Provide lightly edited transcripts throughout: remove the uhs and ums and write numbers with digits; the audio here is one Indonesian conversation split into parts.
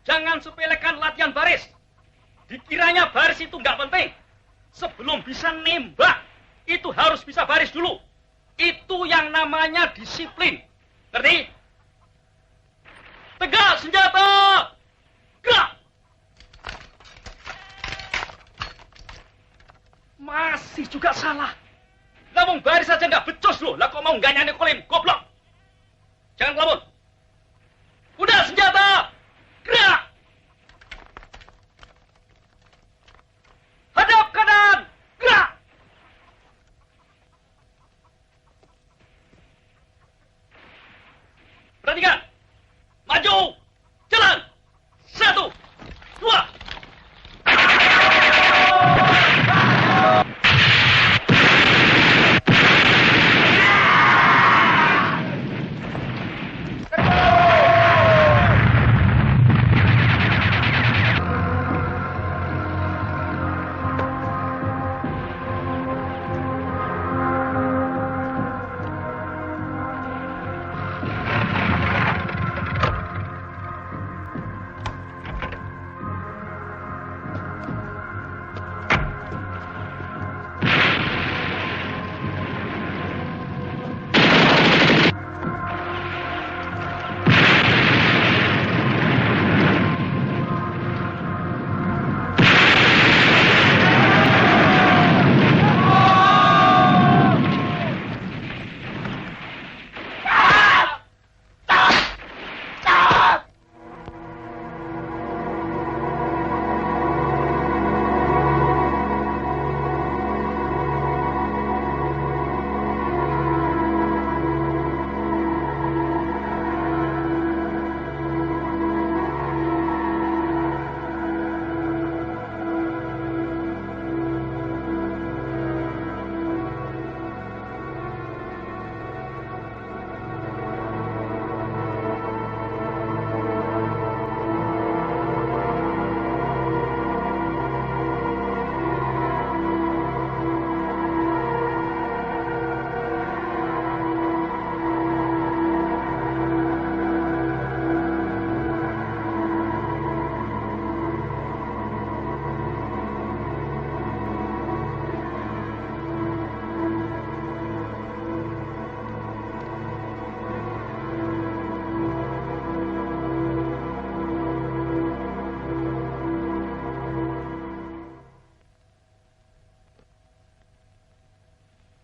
Jangan sepelekan latihan baris. Dikiranya baris itu nggak penting. Sebelum bisa nembak, itu harus bisa baris dulu. Itu yang namanya disiplin. Ngerti? Tegak senjata! Gerak! Masih juga salah. Ngomong baris saja nggak becus loh. Lah kok mau nggak nyanyi kolim? Goblok! Jangan ngelamun. Udah senjata! Gerak! Hadap kanan! Gerak! Perhatikan! Maju! Jalan! 1, 2.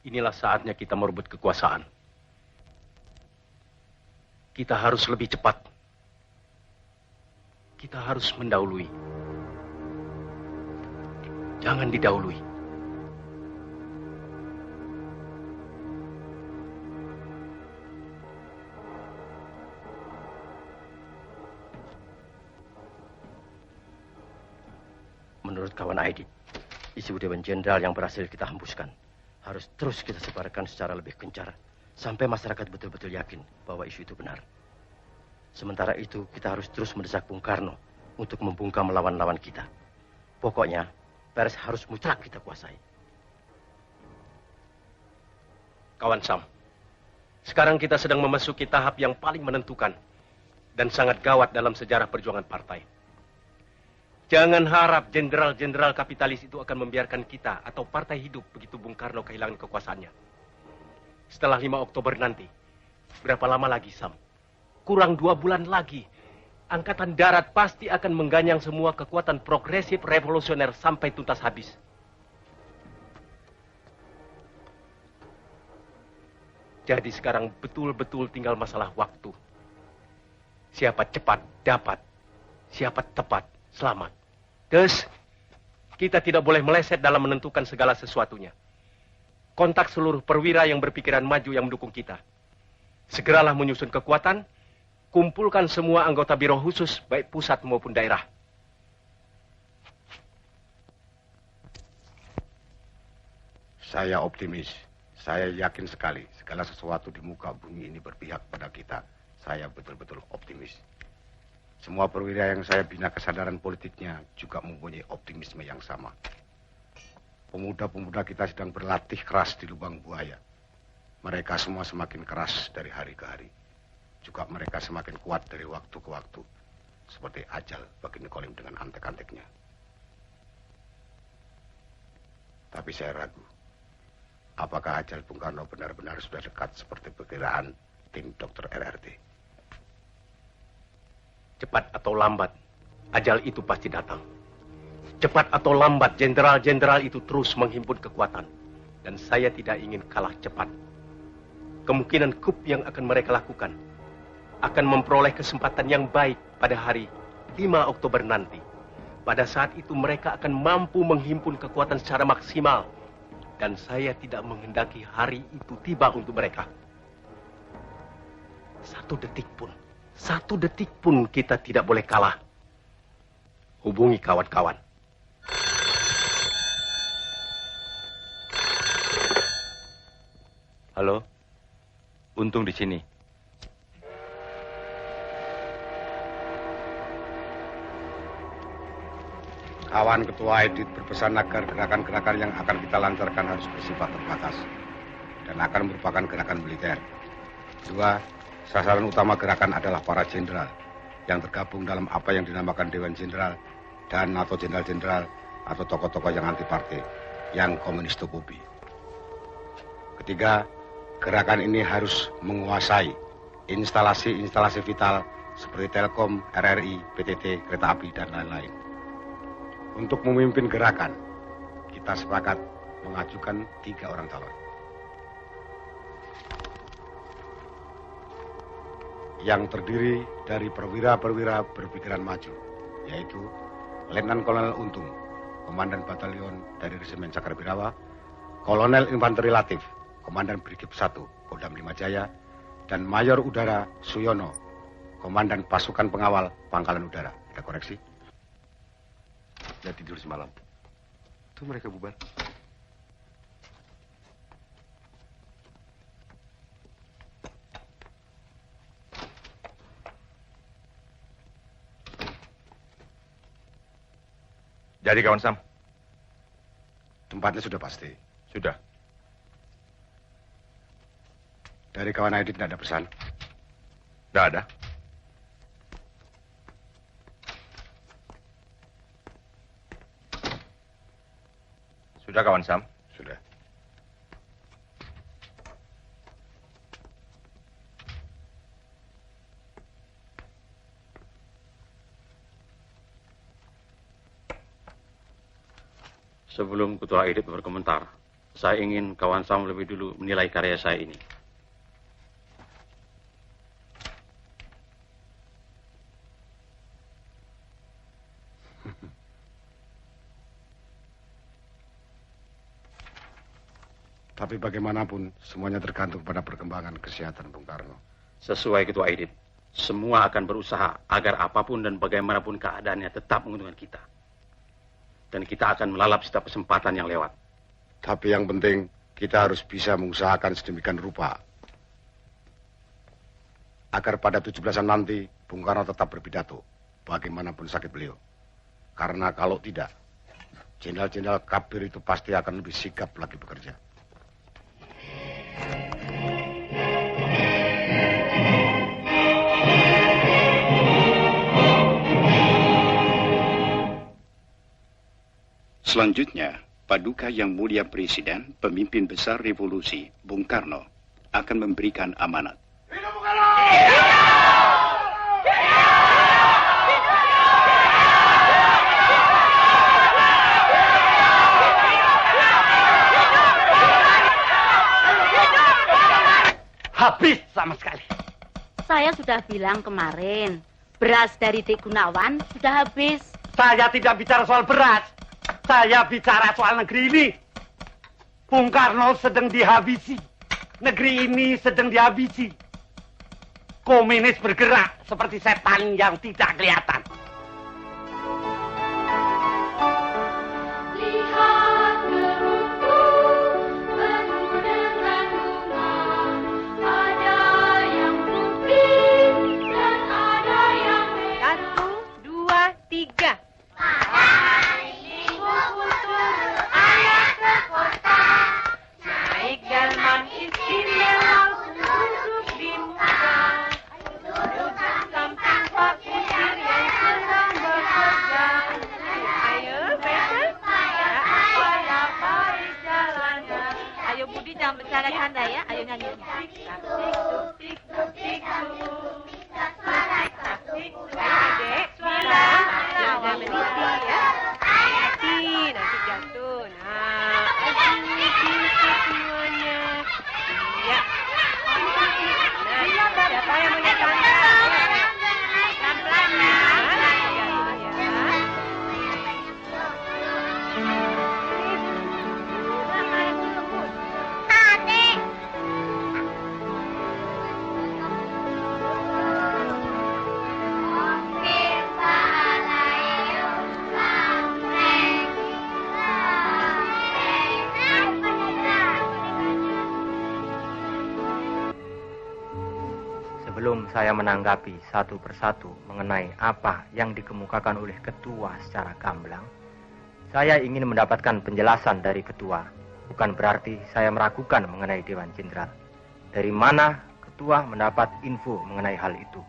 Inilah saatnya kita merebut kekuasaan. Kita harus lebih cepat. Kita harus mendahului. Jangan didahului. Menurut kawan Aidit, isu Dewan Jenderal yang berhasil kita hembuskan harus terus kita sebarkan secara lebih gencar sampai masyarakat betul-betul yakin bahwa isu itu benar. Sementara itu, kita harus terus mendesak Bung Karno untuk membungkam lawan-lawan kita. Pokoknya, pers harus mutlak kita kuasai. Kawan Sam, sekarang kita sedang memasuki tahap yang paling menentukan dan sangat gawat dalam sejarah perjuangan partai. Jangan harap jenderal-jenderal kapitalis itu akan membiarkan kita atau partai hidup begitu Bung Karno kehilangan kekuasaannya. Setelah 5 Oktober nanti, berapa lama lagi, Sam? Kurang 2 bulan lagi. Angkatan Darat pasti akan mengganyang semua kekuatan progresif revolusioner sampai tuntas habis. Jadi sekarang betul-betul tinggal masalah waktu. Siapa cepat dapat, siapa tepat selamat. Terus, kita tidak boleh meleset dalam menentukan segala sesuatunya. Kontak seluruh perwira yang berpikiran maju yang mendukung kita. Segeralah menyusun kekuatan, kumpulkan semua anggota biro khusus, baik pusat maupun daerah. Saya optimis. Saya yakin sekali segala sesuatu di muka bumi ini berpihak pada kita. Saya betul-betul optimis. Semua perwira yang saya bina kesadaran politiknya juga mempunyai optimisme yang sama. Pemuda-pemuda kita sedang berlatih keras di lubang buaya. Mereka semua semakin keras dari hari ke hari. Juga mereka semakin kuat dari waktu ke waktu. seperti ajal bagi Nicolim dengan antek-anteknya. Tapi saya ragu, apakah ajal Bung Karno benar-benar sudah dekat seperti perkiraan tim dokter RRT. Cepat atau lambat, ajal itu pasti datang. Cepat atau lambat, jenderal-jenderal itu terus menghimpun kekuatan. Dan saya tidak ingin kalah cepat. Kemungkinan coup yang akan mereka lakukan akan memperoleh kesempatan yang baik pada hari 5 Oktober nanti. Pada saat itu mereka akan mampu menghimpun kekuatan secara maksimal. Dan saya tidak menghendaki hari itu tiba untuk mereka. Satu detik pun kita tidak boleh kalah. Hubungi kawan-kawan. Halo, Untung di sini. Kawan Ketua Edit berpesan agar gerakan-gerakan yang akan kita lancarkan harus bersifat terbatas dan akan merupakan gerakan militer. 2, sasaran utama gerakan adalah para jenderal yang tergabung dalam apa yang dinamakan Dewan Jenderal dan atau jenderal-jenderal atau tokoh-tokoh yang anti partai, yang komunistofobi. 3, gerakan ini harus menguasai instalasi-instalasi vital seperti Telkom, RRI, PTT, kereta api, dan lain-lain. Untuk memimpin gerakan, kita sepakat mengajukan 3 orang calon. Yang terdiri dari perwira-perwira berpikiran maju, yaitu Letnan Kolonel Untung, Komandan Batalion dari Resimen Cakrawirawa, Kolonel Infanteri Latif, Komandan Brigif 1, Kodam 5 Jaya, dan Mayor Udara Suyono, Komandan Pasukan Pengawal Pangkalan Udara. Kita koreksi. Ya tidur semalam. Tuh mereka bubar. Jadi kawan Sam? Tempatnya sudah pasti. Sudah. Dari kawan Aidit tidak ada pesan? Tidak ada. Sudah kawan Sam? Sudah. Sebelum Ketua Edit berkomentar, saya ingin kawan Sam lebih dulu menilai karya saya ini. Tapi bagaimanapun, semuanya tergantung pada perkembangan kesehatan Bung Karno. Sesuai Ketua Edit, semua akan berusaha agar apapun dan bagaimanapun keadaannya tetap menguntungkan kita. Dan kita akan melalap setiap kesempatan yang lewat. Tapi yang penting, kita harus bisa mengusahakan sedemikian rupa agar pada 17-an nanti, Bung Karno tetap berpidato, bagaimanapun sakit beliau. Karena kalau tidak, jenderal-jenderal kabir itu pasti akan lebih sigap lagi bekerja. Selanjutnya, Paduka Yang Mulia Presiden, pemimpin besar revolusi, Bung Karno, akan memberikan amanat. Hidup Bung Karno! Habis sama sekali. Saya sudah bilang kemarin, beras dari Dek Gunawan sudah habis. Saya tidak bicara soal beras. Saya bicara soal negeri ini. Bung Karno sedang dihabisi. Negeri ini sedang dihabisi. Komunis bergerak seperti setan yang tidak kelihatan. Lihat kerupuk penuh dengan bunga. Ada yang putih dan ada yang merah. 1, 2, 3. Ayah ke kota. Naik delman istimewa duduk di muka. Duduk di samping Pak Kusir yang saya menanggapi satu persatu mengenai apa yang dikemukakan oleh ketua secara gamblang, saya ingin mendapatkan penjelasan dari ketua. Bukan berarti saya meragukan mengenai Dewan Jenderal. Dari mana ketua mendapat info mengenai hal itu?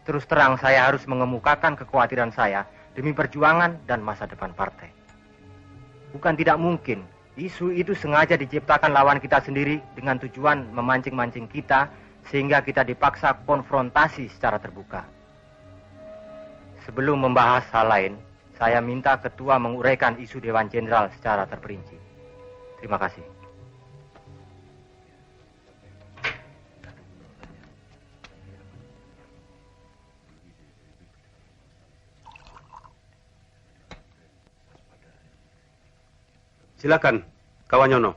Terus terang saya harus mengemukakan kekhawatiran saya demi perjuangan dan masa depan partai. Bukan tidak mungkin isu itu sengaja diciptakan lawan kita sendiri dengan tujuan memancing-mancing kita sehingga kita dipaksa konfrontasi secara terbuka. Sebelum membahas hal lain, saya minta ketua menguraikan isu Dewan Jenderal secara terperinci. Terima kasih. Silakan, kawan Nyono.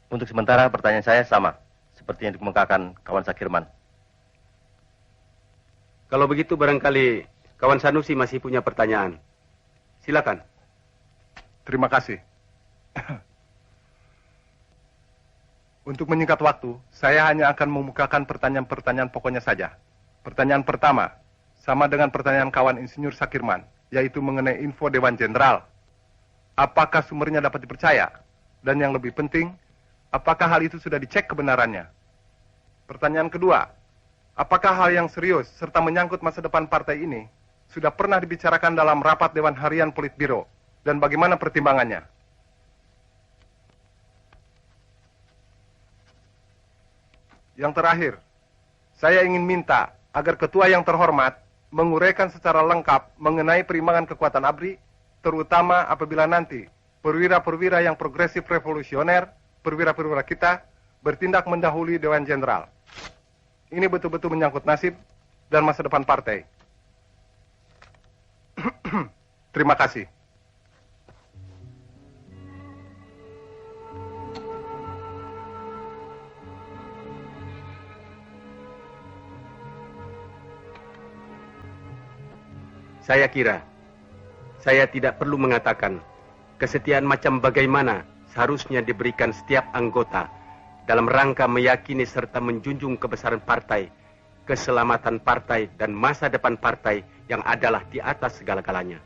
Untuk sementara pertanyaan saya sama, seperti yang dikemukakan kawan Sakirman. Kalau begitu barangkali kawan Sanusi masih punya pertanyaan. Silakan. Terima kasih. Untuk menyingkat waktu, saya hanya akan memukakan pertanyaan-pertanyaan pokoknya saja. Pertanyaan pertama, sama dengan pertanyaan kawan Insinyur Sakirman, yaitu mengenai info Dewan Jenderal. Apakah sumbernya dapat dipercaya? Dan yang lebih penting, apakah hal itu sudah dicek kebenarannya? Pertanyaan kedua, apakah hal yang serius serta menyangkut masa depan partai ini sudah pernah dibicarakan dalam rapat Dewan Harian Politbiro? Dan bagaimana pertimbangannya? Yang terakhir, saya ingin minta agar ketua yang terhormat menguraikan secara lengkap mengenai perimbangan kekuatan ABRI, terutama apabila nanti perwira-perwira yang progresif revolusioner, perwira-perwira kita, bertindak mendahului Dewan Jenderal. Ini betul-betul menyangkut nasib dan masa depan partai. Terima kasih. Saya kira, saya tidak perlu mengatakan kesetiaan macam bagaimana seharusnya diberikan setiap anggota dalam rangka meyakini serta menjunjung kebesaran partai, keselamatan partai, dan masa depan partai yang adalah di atas segala-galanya.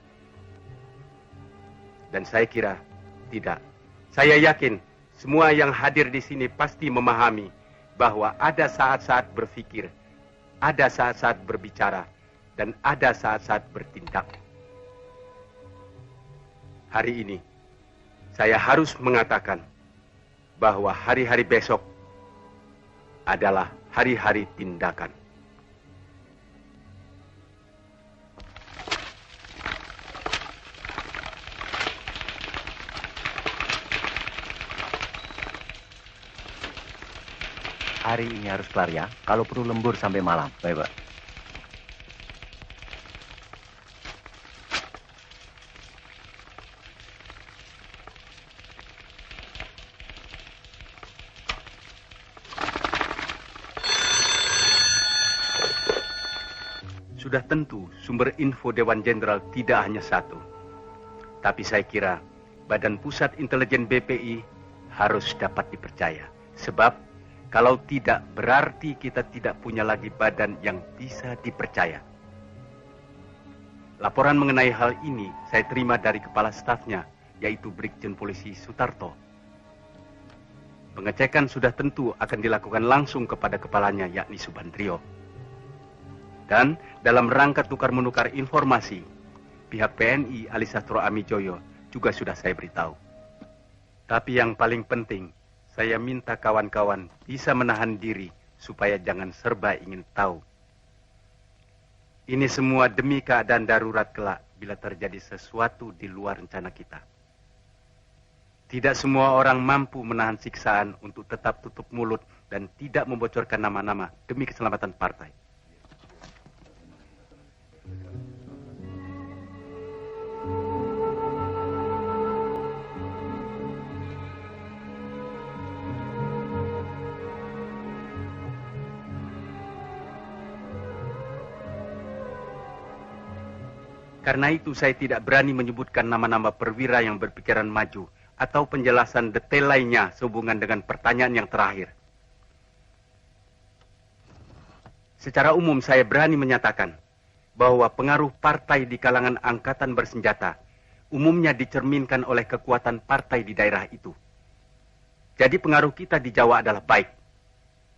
Dan saya kira, tidak. Saya yakin semua yang hadir di sini pasti memahami bahwa ada saat-saat berpikir, ada saat-saat berbicara, dan ada saat-saat bertindak. Hari ini, saya harus mengatakan bahwa hari-hari besok adalah hari-hari tindakan. Hari ini harus kelar ya, kalau perlu lembur sampai malam. Baik, Pak. Sudah tentu sumber info Dewan Jenderal tidak hanya satu. Tapi saya kira Badan Pusat Intelijen BPI harus dapat dipercaya. Sebab kalau tidak berarti kita tidak punya lagi badan yang bisa dipercaya. Laporan mengenai hal ini saya terima dari kepala stafnya, yaitu Brigjen Polisi Sutarto. Pengecekan sudah tentu akan dilakukan langsung kepada kepalanya, yakni Subandrio. Dan dalam rangka tukar-menukar informasi, pihak PNI Alisastro Amijoyo juga sudah saya beritahu. Tapi yang paling penting, saya minta kawan-kawan bisa menahan diri supaya jangan serba ingin tahu. Ini semua demi keadaan darurat kelak bila terjadi sesuatu di luar rencana kita. Tidak semua orang mampu menahan siksaan untuk tetap tutup mulut dan tidak membocorkan nama-nama demi keselamatan partai. Karena itu saya tidak berani menyebutkan nama-nama perwira yang berpikiran maju atau penjelasan detail lainnya sehubungan dengan pertanyaan yang terakhir. Secara umum saya berani menyatakan bahwa pengaruh partai di kalangan angkatan bersenjata umumnya dicerminkan oleh kekuatan partai di daerah itu. Jadi pengaruh kita di Jawa adalah baik,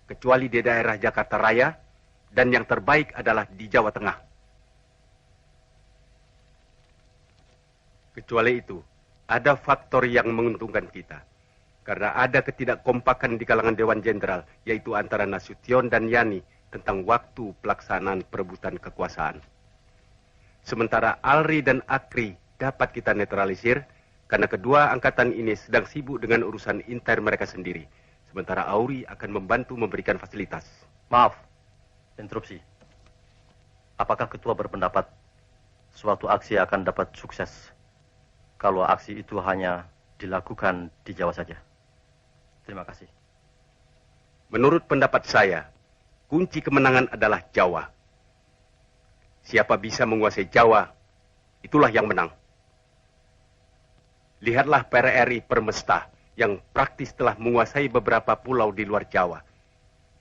kecuali di daerah Jakarta Raya, dan yang terbaik adalah di Jawa Tengah. Kecuali itu, ada faktor yang menguntungkan kita. Karena ada ketidakkompakan di kalangan Dewan Jenderal, yaitu antara Nasution dan Yani tentang waktu pelaksanaan perebutan kekuasaan. Sementara Alri dan Akri dapat kita netralisir, karena kedua angkatan ini sedang sibuk dengan urusan inter mereka sendiri. Sementara Auri akan membantu memberikan fasilitas. Maaf, interupsi. Apakah ketua berpendapat suatu aksi akan dapat sukses kalau aksi itu hanya dilakukan di Jawa saja? Terima kasih. Menurut pendapat saya, kunci kemenangan adalah Jawa. Siapa bisa menguasai Jawa, itulah yang menang. Lihatlah PRRI Permesta yang praktis telah menguasai beberapa pulau di luar Jawa.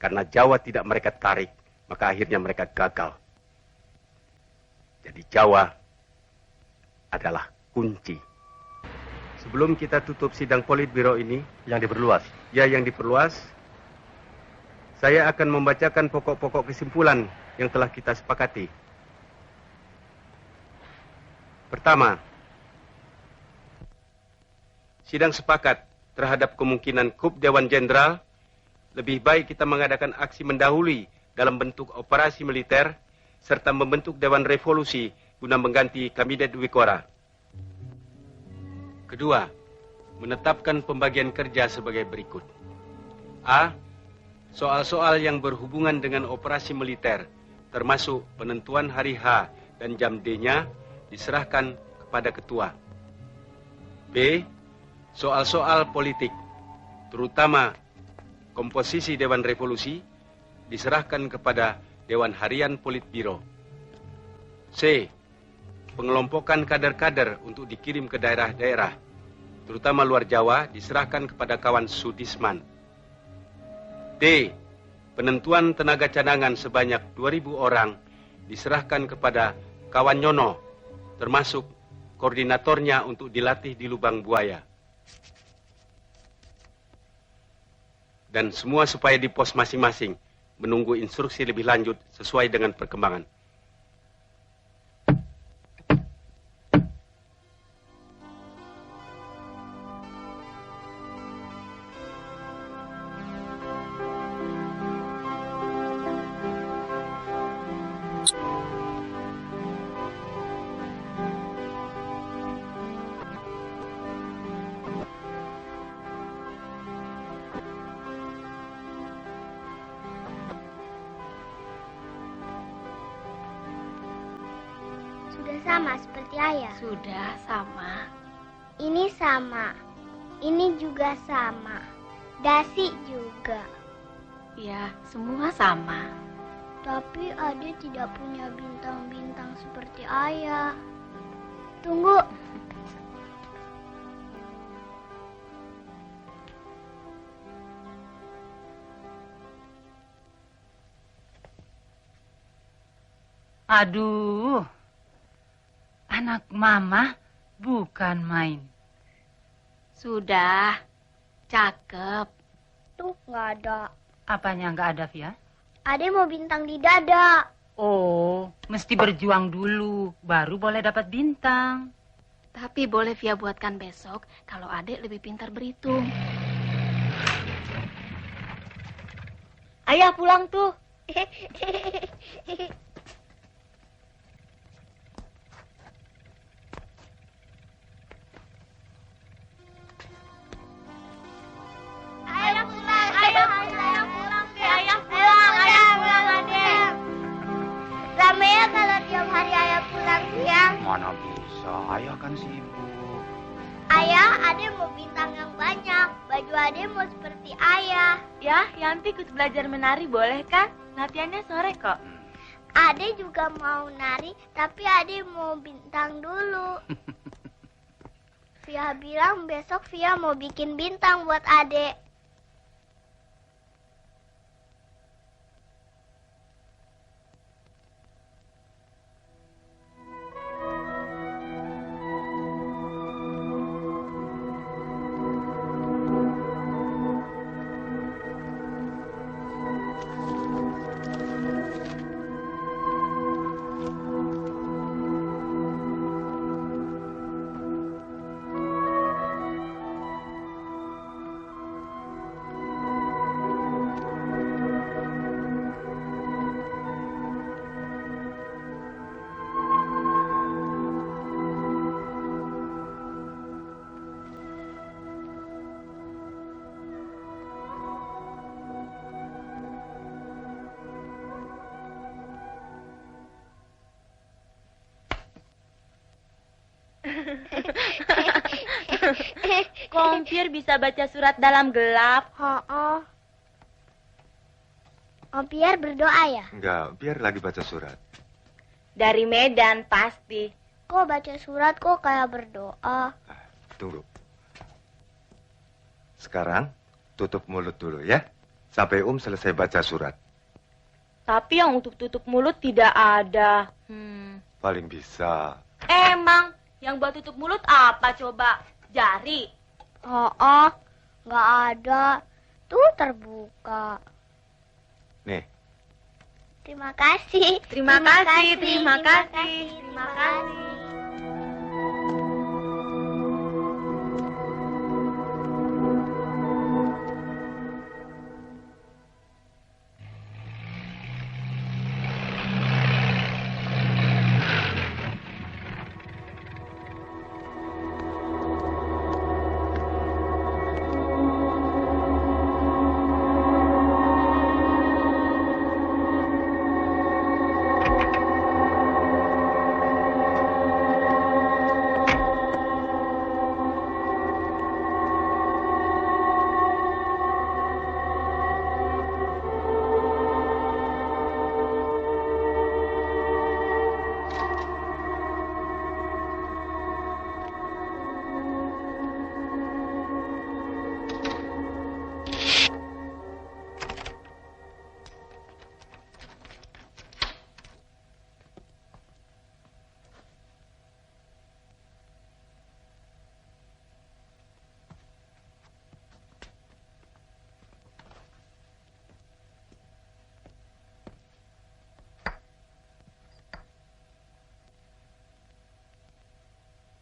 Karena Jawa tidak mereka tarik, maka akhirnya mereka gagal. Jadi Jawa adalah kunci. Sebelum kita tutup sidang Politbiro ini, yang diperluas. Ya, yang diperluas. Saya akan membacakan pokok-pokok kesimpulan yang telah kita sepakati. Pertama, sidang sepakat terhadap kemungkinan kup Dewan Jenderal, lebih baik kita mengadakan aksi mendahului dalam bentuk operasi militer, serta membentuk Dewan Revolusi guna mengganti Kabinet Wikora. Kedua, menetapkan pembagian kerja sebagai berikut. A. Soal-soal yang berhubungan dengan operasi militer, termasuk penentuan hari H dan jam D-nya, diserahkan kepada ketua. B. Soal-soal politik, terutama komposisi Dewan Revolusi, diserahkan kepada Dewan Harian Politbiro. C. Pengelompokan kader-kader untuk dikirim ke daerah-daerah, terutama luar Jawa, diserahkan kepada kawan Sudisman. D. Penentuan tenaga cadangan sebanyak 2.000 orang diserahkan kepada kawan Nyono, termasuk koordinatornya untuk dilatih di lubang buaya. Dan semua supaya di pos masing-masing menunggu instruksi lebih lanjut sesuai dengan perkembangan. Sudah sama seperti ayah. Sudah sama. Ini sama. Ini juga sama. Dasi juga. Ya, semua sama. Tapi Ade tidak punya bintang-bintang seperti ayah. Tunggu. Aduh, anak mama bukan main. Sudah, cakep. Tuh, nggak ada. Apanya nggak ada, Via? Ade mau bintang di dada. Oh, mesti berjuang dulu, baru boleh dapat bintang. Tapi boleh Via buatkan besok kalau adik lebih pintar berhitung. Ayah pulang tuh. Ayah pulang, ayah pulang, ayah pulang, Adek. Rame ya kalau tiap hari ayah pulang siang. Mana bisa, ayah kan sibuk. Ayah, Adek mau bintang yang banyak. Baju Adek mau seperti ayah. Ya, Yanti ikut belajar menari boleh kan? Latihannya sore kok. Adek juga mau nari, tapi Adek mau bintang dulu. Via bilang besok Via mau bikin bintang buat Adek. Kompir bisa baca surat dalam gelap. Oh. Om Pierre berdoa ya? Enggak, biar lagi baca surat. Dari Medan pasti. Kok baca surat kok kayak berdoa? Tunggu. Sekarang tutup mulut dulu ya. Sampai selesai baca surat. Tapi yang untuk tutup mulut tidak ada. Paling bisa. Emang yang buat tutup mulut apa coba? Jari? Oh, nggak ada. Tuh terbuka. Nih. Terima kasih. Terima kasih. Terima kasih.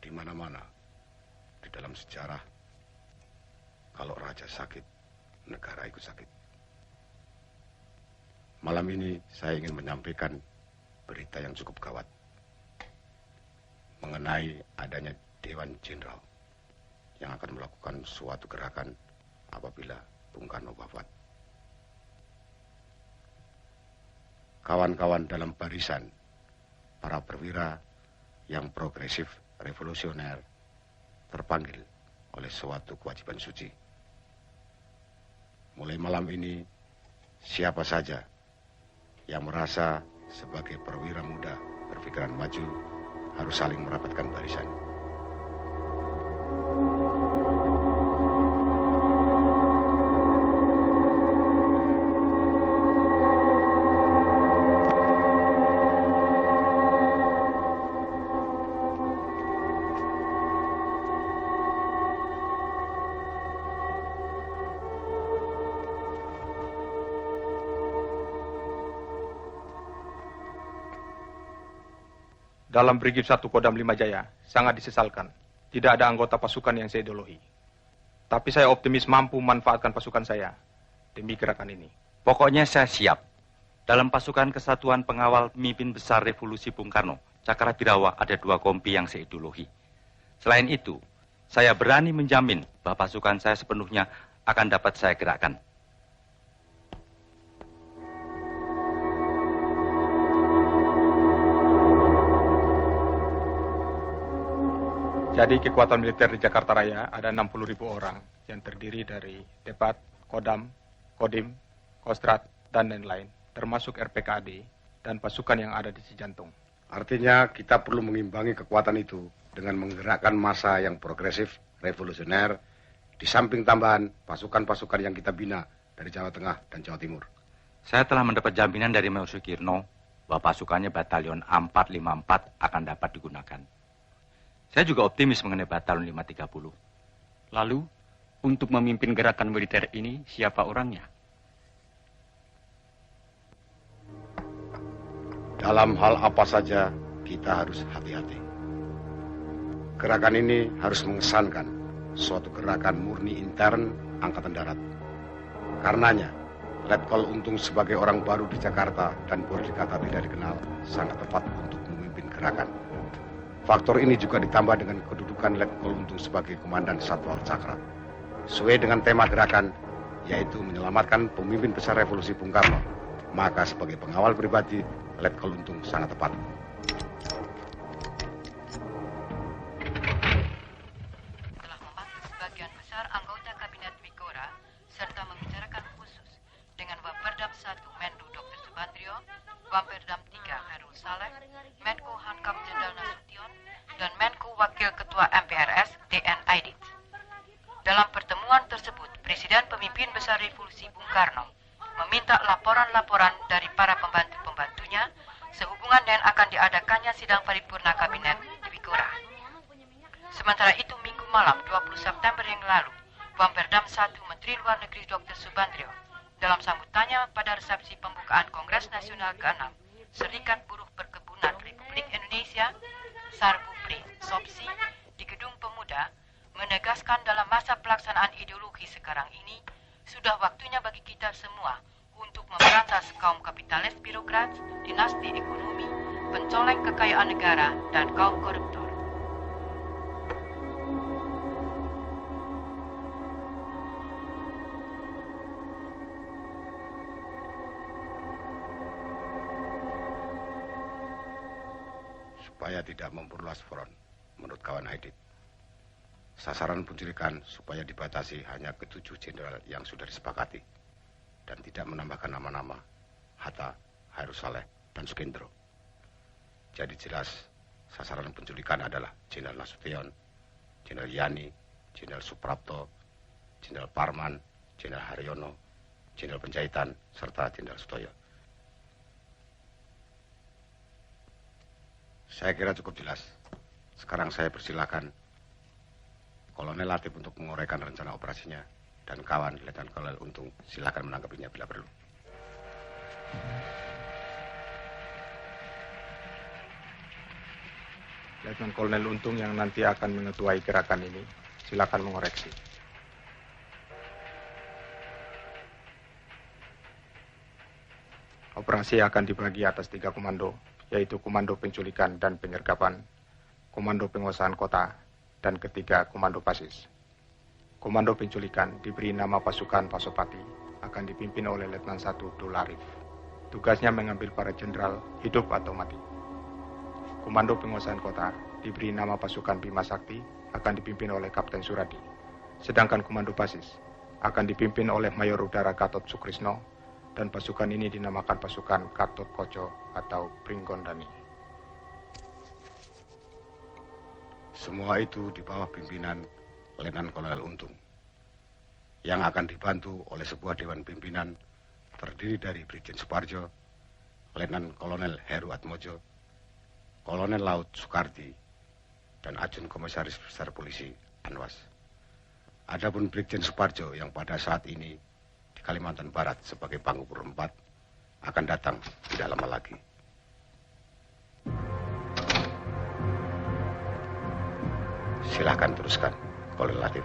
Di mana-mana di dalam sejarah, kalau raja sakit, negara ikut sakit. Malam ini saya ingin menyampaikan berita yang cukup gawat mengenai adanya Dewan Jenderal yang akan melakukan suatu gerakan apabila Bung Karno wafat. Kawan-kawan dalam barisan para perwira yang progresif revolusioner terpanggil oleh suatu kewajiban suci. Mulai malam ini, siapa saja yang merasa sebagai perwira muda berpikiran maju harus saling merapatkan barisan. Dalam Brigif 1 Kodam 5 Jaya, sangat disesalkan. Tidak ada anggota pasukan yang saya ideologi. Tapi saya optimis mampu memanfaatkan pasukan saya demi gerakan ini. Pokoknya saya siap. Dalam pasukan Kesatuan Pengawal Pemimpin Besar Revolusi Bung Karno, Cakrawirawa ada 2 kompi yang saya ideologi. Selain itu, saya berani menjamin bahwa pasukan saya sepenuhnya akan dapat saya gerakkan. Jadi kekuatan militer di Jakarta Raya ada 60.000 orang yang terdiri dari Depat, Kodam, Kodim, Kostrat, dan lain-lain, termasuk RPKAD dan pasukan yang ada di Cijantung. Artinya kita perlu mengimbangi kekuatan itu dengan menggerakkan massa yang progresif, revolusioner, di samping tambahan pasukan-pasukan yang kita bina dari Jawa Tengah dan Jawa Timur. Saya telah mendapat jaminan dari Mayor Sukirno bahwa pasukannya Batalion 454 akan dapat digunakan. Saya juga optimis mengenai Batalion 530. Lalu, untuk memimpin gerakan militer ini, siapa orangnya? Dalam hal apa saja, kita harus hati-hati. Gerakan ini harus mengesankan suatu gerakan murni intern Angkatan Darat. Karenanya, Letkol Untung sebagai orang baru di Jakarta dan boleh dikata tidak dikenal, sangat tepat untuk memimpin gerakan. Faktor ini juga ditambah dengan kedudukan Letkol Untung sebagai Komandan Satwal Cakra. Sesuai dengan tema gerakan, yaitu menyelamatkan pemimpin besar revolusi Bung Karno. Maka sebagai pengawal pribadi, Letkol Untung sangat tepat. Wakil Ketua MPRS DN Aidit. Dalam pertemuan tersebut, Presiden Pemimpin Besar Revolusi Bung Karno meminta laporan-laporan dari para pembantu-pembantunya sehubungan dengan akan diadakannya sidang paripurna kabinet Dwikura. Sementara itu, Minggu malam 20 September yang lalu, Pemperdam 1 Menteri Luar Negeri Dr. Subandrio dalam sambutannya pada resepsi pembukaan Kongres Nasional ke-6 Serikat Buruh Perkebunan Republik Indonesia Sarbupri Sopsi di Gedung Pemuda menegaskan dalam masa pelaksanaan ideologi sekarang ini sudah waktunya bagi kita semua untuk memberantas kaum kapitalis birokrat, dinasti ekonomi, pencoleng kekayaan negara, dan kaum koruptor. Supaya tidak memperluas front, menurut kawan Aidit. Sasaran penculikan supaya dibatasi hanya ke 7 jenderal yang sudah disepakati dan tidak menambahkan nama-nama Hatta, Hairus Saleh, dan Sukendro. Jadi jelas sasaran penculikan adalah Jenderal Nasution, Jenderal Yani, Jenderal Suprapto, Jenderal Parman, Jenderal Haryono, Jenderal Penjahitan, serta Jenderal Sutoyo. Saya kira cukup jelas. Sekarang saya persilakan Kolonel Latif untuk menguraikan rencana operasinya dan kawan Letnan Kolonel Untung silakan menanggapinya bila perlu. Letnan Kolonel Untung yang nanti akan mengetuai gerakan ini, silakan mengoreksi. Operasi akan dibagi atas 3 komando, yaitu Komando Penculikan dan Penyergapan, Komando Penguasaan Kota, dan ketiga Komando Pasis. Komando Penculikan diberi nama Pasukan Pasopati, akan dipimpin oleh Letnan 1 Dul Arif. Tugasnya mengambil para jenderal hidup atau mati. Komando Penguasaan Kota diberi nama Pasukan Bima Sakti, akan dipimpin oleh Kapten Suradi. Sedangkan Komando Pasis akan dipimpin oleh Mayor Udara Gatot Sukrisno, dan pasukan ini dinamakan Pasukan Gatot Koco atau Pringgondani. Semua itu di bawah pimpinan Letnan Kolonel Untung, yang akan dibantu oleh sebuah dewan pimpinan terdiri dari Brigjen Suparjo, Letnan Kolonel Heru Atmojo, Kolonel Laut Soekardi, dan Ajun Komisaris Besar Polisi Anwas. Adapun Brigjen Suparjo yang pada saat ini di Kalimantan Barat sebagai Pangupur 4 akan datang tidak lama lagi. Silahkan teruskan, Kolonel Latif.